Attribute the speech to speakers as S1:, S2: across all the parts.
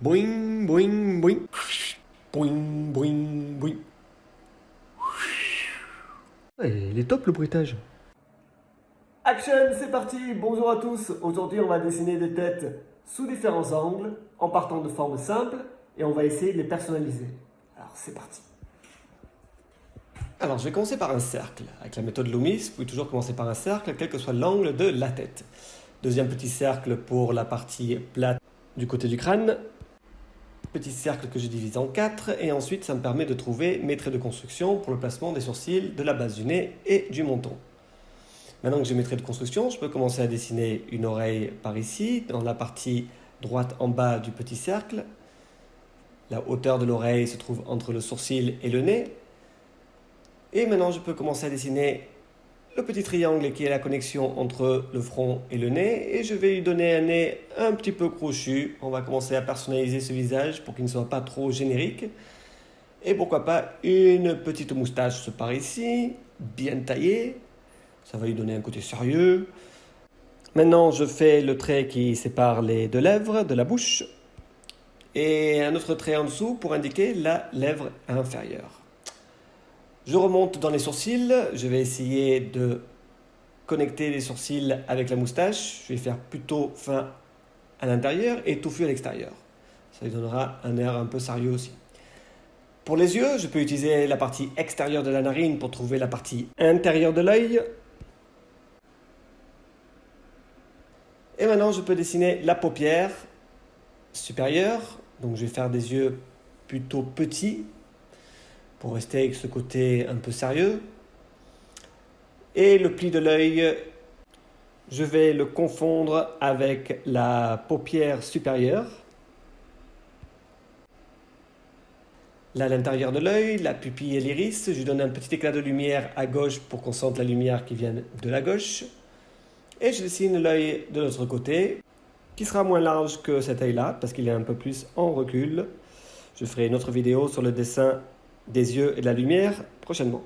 S1: Boing, boing, boing. Boing, boing, boing. Ouais, il est top le bruitage.
S2: Action, c'est parti. Bonjour à tous. Aujourd'hui, on va dessiner des têtes sous différents angles, en partant de formes simples, et on va essayer de les personnaliser. Alors, c'est parti.
S1: Alors, je vais commencer par un cercle. Avec la méthode Loomis, vous pouvez toujours commencer par un cercle, quel que soit l'angle de la tête. Deuxième petit cercle pour la partie plate du côté du crâne. Petit cercle que je divise en 4, et ensuite ça me permet de trouver mes traits de construction pour le placement des sourcils, de la base du nez et du menton. Maintenant que j'ai mes traits de construction, je peux commencer à dessiner une oreille par ici, dans la partie droite en bas du petit cercle. La hauteur de l'oreille se trouve entre le sourcil et le nez. Et maintenant je peux commencer à dessiner le petit triangle qui est la connexion entre le front et le nez, et je vais lui donner un nez un petit peu crochu. On va commencer à personnaliser ce visage pour qu'il ne soit pas trop générique. Et pourquoi pas une petite moustache par ici, bien taillée. Ça va lui donner un côté sérieux. Maintenant, je fais le trait qui sépare les deux lèvres de la bouche. Et un autre trait en dessous pour indiquer la lèvre inférieure. Je remonte dans les sourcils. Je vais essayer de connecter les sourcils avec la moustache. Je vais faire plutôt fin à l'intérieur et touffu à l'extérieur. Ça lui donnera un air un peu sérieux aussi. Pour les yeux, je peux utiliser la partie extérieure de la narine pour trouver la partie intérieure de l'œil. Et maintenant, je peux dessiner la paupière supérieure. Donc, je vais faire des yeux plutôt petits pour rester avec ce côté un peu sérieux. Et le pli de l'œil, je vais le confondre avec la paupière supérieure. Là, à l'intérieur de l'œil, la pupille et l'iris, je donne un petit éclat de lumière à gauche pour qu'on sente la lumière qui vient de la gauche. Et je dessine l'œil de l'autre côté, qui sera moins large que cet œil-là, parce qu'il est un peu plus en recul. Je ferai une autre vidéo sur le dessin des yeux et de la lumière prochainement.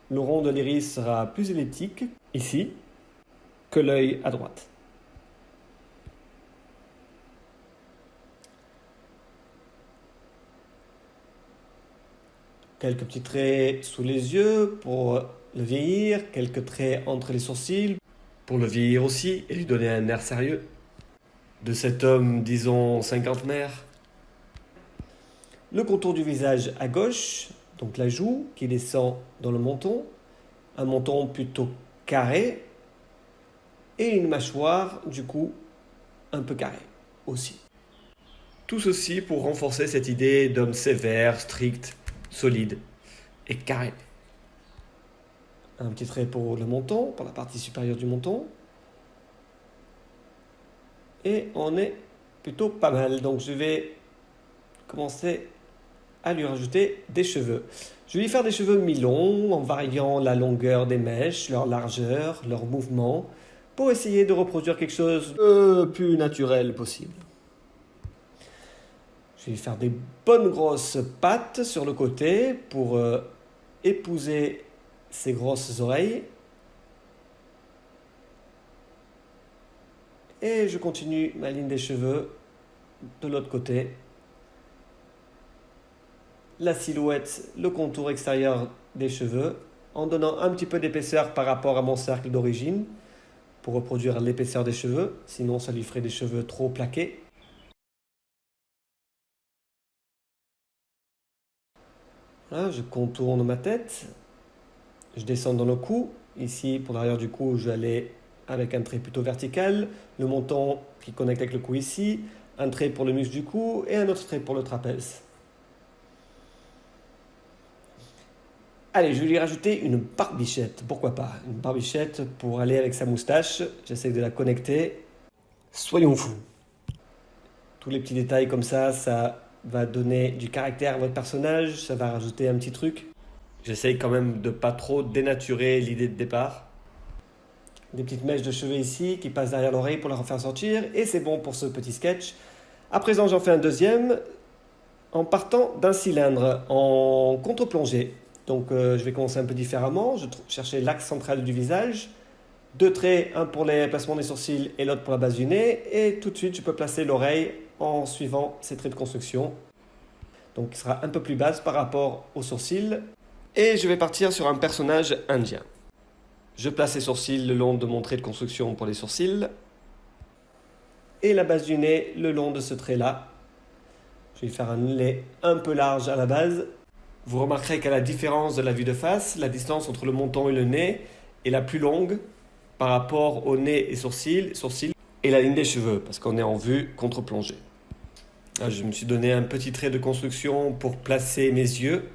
S1: Le rond de l'iris sera plus elliptique, ici, que l'œil à droite. Quelques petits traits sous les yeux pour le vieillir, quelques traits entre les sourcils pour le vieillir aussi et lui donner un air sérieux. De cet homme, disons, cinquantenaire. Le contour du visage à gauche, donc la joue qui descend dans le menton, un menton plutôt carré et une mâchoire du coup un peu carrée aussi. Tout ceci pour renforcer cette idée d'homme sévère, strict, solide et carré. Un petit trait pour le menton, pour la partie supérieure du menton. Et on est plutôt pas mal. Donc je vais commencer à lui rajouter des cheveux. Je vais lui faire des cheveux mi-longs en variant la longueur des mèches, leur largeur, leur mouvement, pour essayer de reproduire quelque chose de plus naturel possible. Je vais lui faire des bonnes grosses pattes sur le côté pour épouser ses grosses oreilles. Et je continue ma ligne des cheveux de l'autre côté. La silhouette, le contour extérieur des cheveux, en donnant un petit peu d'épaisseur par rapport à mon cercle d'origine, pour reproduire l'épaisseur des cheveux, sinon ça lui ferait des cheveux trop plaqués. Voilà, je contourne ma tête, je descends dans le cou. Ici, pour l'arrière du cou, je vais aller avec un trait plutôt vertical, le menton qui connecte avec le cou ici, un trait pour le muscle du cou et un autre trait pour le trapèze. Allez, je vais lui rajouter une barbichette, pourquoi pas, une barbichette pour aller avec sa moustache, j'essaie de la connecter. Soyons fous. Tous les petits détails comme ça va donner du caractère à votre personnage, ça va rajouter un petit truc. J'essaye quand même de pas trop dénaturer l'idée de départ. Des petites mèches de cheveux ici qui passent derrière l'oreille pour la refaire sortir, et c'est bon pour ce petit sketch. À présent, j'en fais un deuxième en partant d'un cylindre en contre-plongée. Donc je vais commencer un peu différemment, je vais chercher l'axe central du visage, deux traits, un pour les placements des sourcils et l'autre pour la base du nez, et tout de suite je peux placer l'oreille en suivant ces traits de construction. Donc il sera un peu plus basse par rapport aux sourcils. Et je vais partir sur un personnage indien. Je place les sourcils le long de mon trait de construction pour les sourcils. Et la base du nez le long de ce trait-là. Je vais faire un nez un peu large à la base. Vous remarquerez qu'à la différence de la vue de face, la distance entre le menton et le nez est la plus longue par rapport au nez et sourcils et la ligne des cheveux, parce qu'on est en vue contre-plongée. Là, je me suis donné un petit trait de construction pour placer mes yeux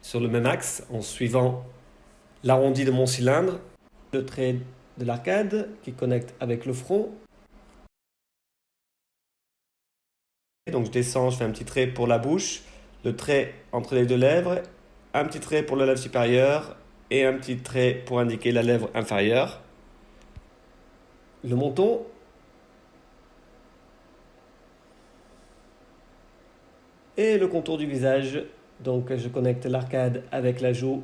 S1: sur le même axe en suivant l'arrondi de mon cylindre, le trait de l'arcade qui connecte avec le front. Donc je descends, je fais un petit trait pour la bouche, le trait entre les deux lèvres, un petit trait pour la lèvre supérieure et un petit trait pour indiquer la lèvre inférieure. Le menton. Et le contour du visage. Donc je connecte l'arcade avec la joue,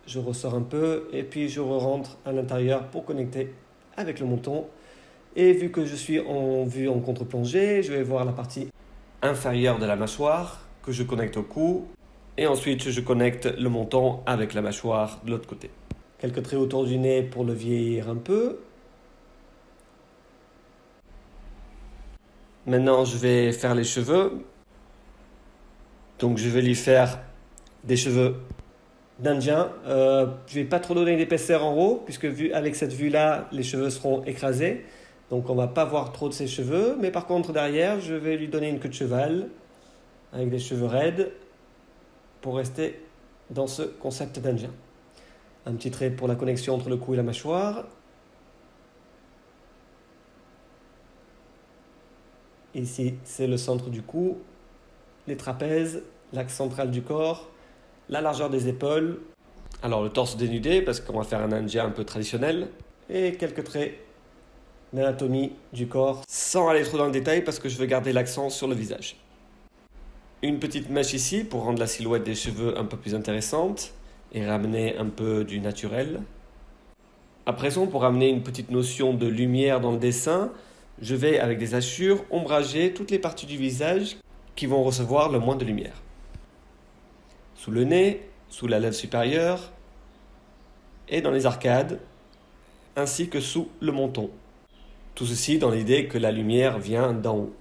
S1: je ressors un peu et puis je rentre à l'intérieur pour connecter avec le menton. Et vu que je suis en vue en contre-plongée, je vais voir la partie inférieure de la mâchoire que je connecte au cou. Et ensuite, je connecte le menton avec la mâchoire de l'autre côté. Quelques traits autour du nez pour le vieillir un peu. Maintenant, je vais faire les cheveux. Donc, je vais lui faire des cheveux d'Indien. Je ne vais pas trop donner d'épaisseur en haut, puisque avec cette vue-là, les cheveux seront écrasés. Donc, on ne va pas voir trop de ses cheveux. Mais par contre, derrière, je vais lui donner une queue de cheval avec des cheveux raides pour rester dans ce concept d'Indien. Un petit trait pour la connexion entre le cou et la mâchoire. Ici, c'est le centre du cou, les trapèzes, l'axe central du corps, la largeur des épaules. Alors le torse dénudé, parce qu'on va faire un Indien un peu traditionnel. Et quelques traits d'anatomie du corps, sans aller trop dans le détail, parce que je veux garder l'accent sur le visage. Une petite mèche ici pour rendre la silhouette des cheveux un peu plus intéressante et ramener un peu du naturel. À présent, pour ramener une petite notion de lumière dans le dessin, je vais avec des hachures ombrager toutes les parties du visage qui vont recevoir le moins de lumière. Sous le nez, sous la lèvre supérieure et dans les arcades, ainsi que sous le menton. Tout ceci dans l'idée que la lumière vient d'en haut.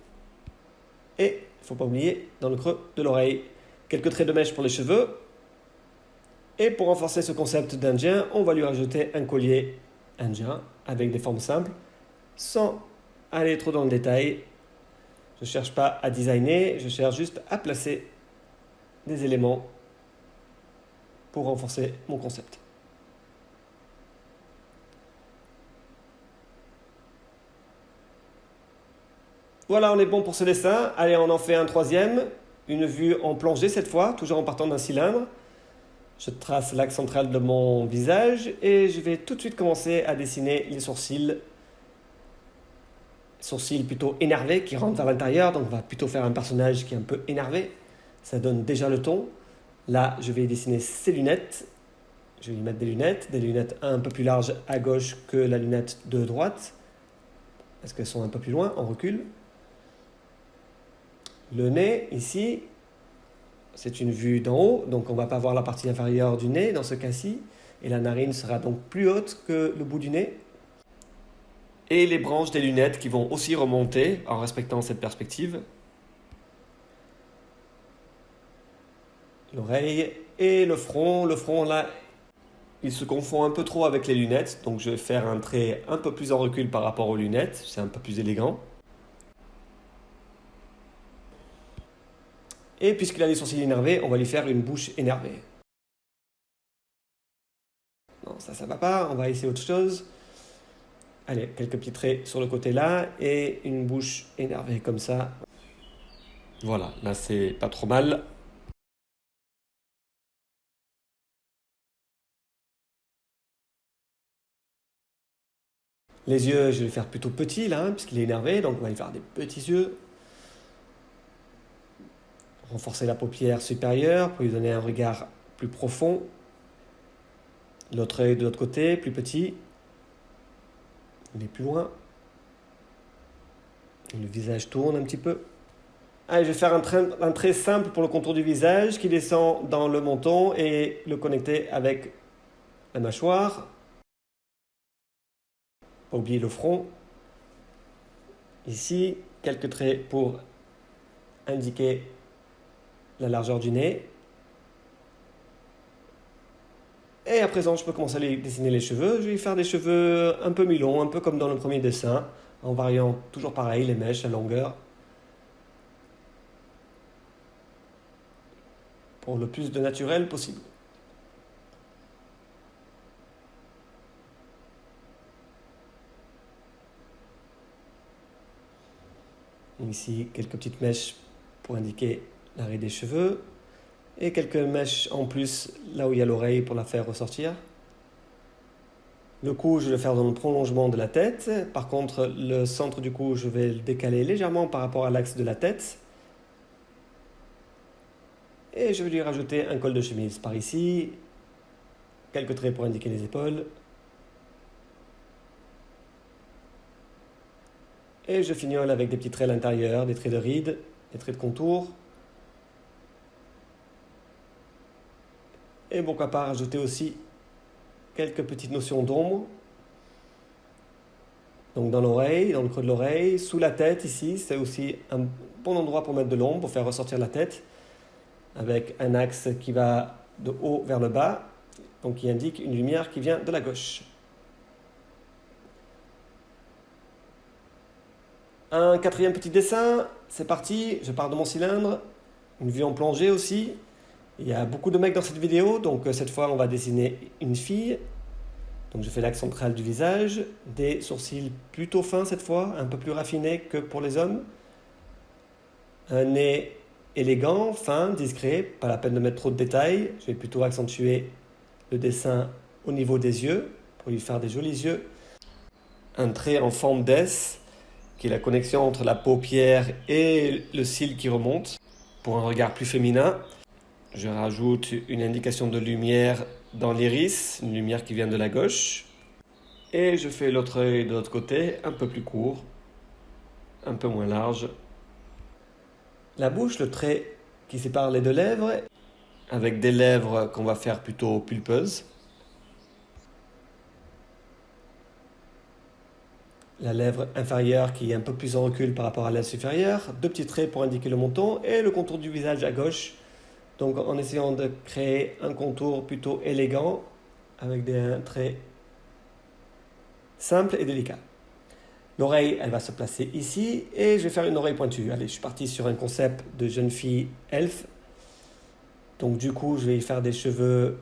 S1: Et il ne faut pas oublier, dans le creux de l'oreille, quelques traits de mèche pour les cheveux. Et pour renforcer ce concept d'Indien, on va lui rajouter un collier indien avec des formes simples, sans aller trop dans le détail. Je ne cherche pas à designer, je cherche juste à placer des éléments pour renforcer mon concept. Voilà, on est bon pour ce dessin. Allez, on en fait un troisième. Une vue en plongée cette fois, toujours en partant d'un cylindre. Je trace l'axe central de mon visage et je vais tout de suite commencer à dessiner les sourcils. Sourcils plutôt énervés qui rentrent vers l'intérieur, donc on va plutôt faire un personnage qui est un peu énervé. Ça donne déjà le ton. Là, je vais dessiner ses lunettes. Je vais lui mettre des lunettes un peu plus larges à gauche que la lunette de droite, parce qu'elles sont un peu plus loin, on recule. Le nez, ici, c'est une vue d'en haut, donc on ne va pas voir la partie inférieure du nez dans ce cas-ci. Et la narine sera donc plus haute que le bout du nez. Et les branches des lunettes qui vont aussi remonter en respectant cette perspective. L'oreille et le front. Le front, là, il se confond un peu trop avec les lunettes. Donc je vais faire un trait un peu plus en recul par rapport aux lunettes. C'est un peu plus élégant. Et puisqu'il a les sourcils énervés, on va lui faire une bouche énervée. Non, ça ne va pas. On va essayer autre chose. Allez, quelques petits traits sur le côté là. Et une bouche énervée comme ça. Voilà, là c'est pas trop mal. Les yeux, je vais les faire plutôt petits là, puisqu'il est énervé. Donc on va lui faire des petits yeux. Renforcer la paupière supérieure pour lui donner un regard plus profond. L'autre œil de l'autre côté, plus petit. Il est plus loin. Le visage tourne un petit peu. Allez, je vais faire un trait simple pour le contour du visage qui descend dans le menton et le connecter avec la mâchoire. Pas oublier le front. Ici, quelques traits pour indiquer la largeur du nez. Et à présent, je peux commencer à dessiner les cheveux. Je vais faire des cheveux un peu mi-longs, un peu comme dans le premier dessin, en variant toujours pareil, les mèches, la longueur, pour le plus de naturel possible. Ici, quelques petites mèches pour indiquer l'arrêt des cheveux. Et quelques mèches en plus là où il y a l'oreille pour la faire ressortir. Le cou, je vais le faire dans le prolongement de la tête. Par contre, le centre du cou, je vais le décaler légèrement par rapport à l'axe de la tête. Et je vais lui rajouter un col de chemise par ici. Quelques traits pour indiquer les épaules. Et je fignole avec des petits traits à l'intérieur, des traits de ride, des traits de contour. Et pourquoi pas rajouter aussi quelques petites notions d'ombre. Donc dans l'oreille, dans le creux de l'oreille, sous la tête ici, c'est aussi un bon endroit pour mettre de l'ombre, pour faire ressortir la tête, avec un axe qui va de haut vers le bas, donc qui indique une lumière qui vient de la gauche. Un quatrième petit dessin, c'est parti, je pars de mon cylindre, une vue en plongée aussi. Il y a beaucoup de mecs dans cette vidéo, donc cette fois on va dessiner une fille. Donc je fais l'axe central du visage, des sourcils plutôt fins cette fois, un peu plus raffinés que pour les hommes. Un nez élégant, fin, discret, pas la peine de mettre trop de détails. Je vais plutôt accentuer le dessin au niveau des yeux, pour lui faire des jolis yeux. Un trait en forme d'S, qui est la connexion entre la paupière et le cil qui remonte, pour un regard plus féminin. Je rajoute une indication de lumière dans l'iris, une lumière qui vient de la gauche. Et je fais l'autre œil de l'autre côté, un peu plus court, un peu moins large. La bouche, le trait qui sépare les deux lèvres, avec des lèvres qu'on va faire plutôt pulpeuses. La lèvre inférieure qui est un peu plus en recul par rapport à la lèvre supérieure. Deux petits traits pour indiquer le menton et le contour du visage à gauche. Donc en essayant de créer un contour plutôt élégant avec des traits simples et délicats. L'oreille, elle va se placer ici et je vais faire une oreille pointue. Allez, je suis parti sur un concept de jeune fille elfe. Donc du coup, je vais y faire des cheveux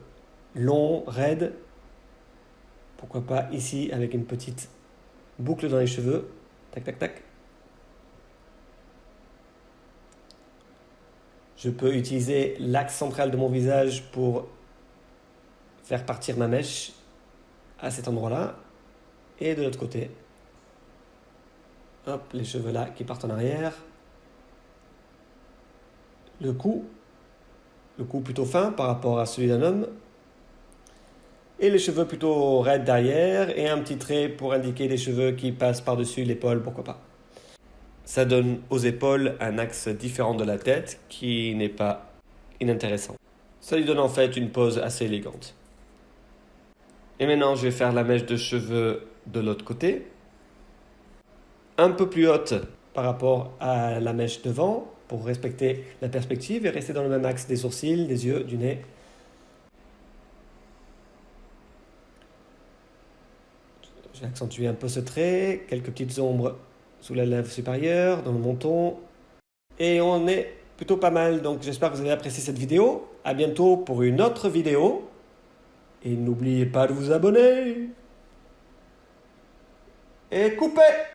S1: longs, raides. Pourquoi pas ici avec une petite boucle dans les cheveux. Tac, tac, tac. Je peux utiliser l'axe central de mon visage pour faire partir ma mèche à cet endroit-là. Et de l'autre côté. Hop, les cheveux là qui partent en arrière. Le cou plutôt fin par rapport à celui d'un homme. Et les cheveux plutôt raides derrière. Et un petit trait pour indiquer les cheveux qui passent par-dessus l'épaule, pourquoi pas. Ça donne aux épaules un axe différent de la tête qui n'est pas inintéressant. Ça lui donne en fait une pose assez élégante. Et maintenant, je vais faire la mèche de cheveux de l'autre côté. Un peu plus haute par rapport à la mèche devant pour respecter la perspective et rester dans le même axe des sourcils, des yeux, du nez. J'ai accentué un peu ce trait, quelques petites ombres sous la lèvre supérieure, dans le menton. Et on est plutôt pas mal, donc j'espère que vous avez apprécié cette vidéo. À bientôt pour une autre vidéo. Et n'oubliez pas de vous abonner. Et coupez!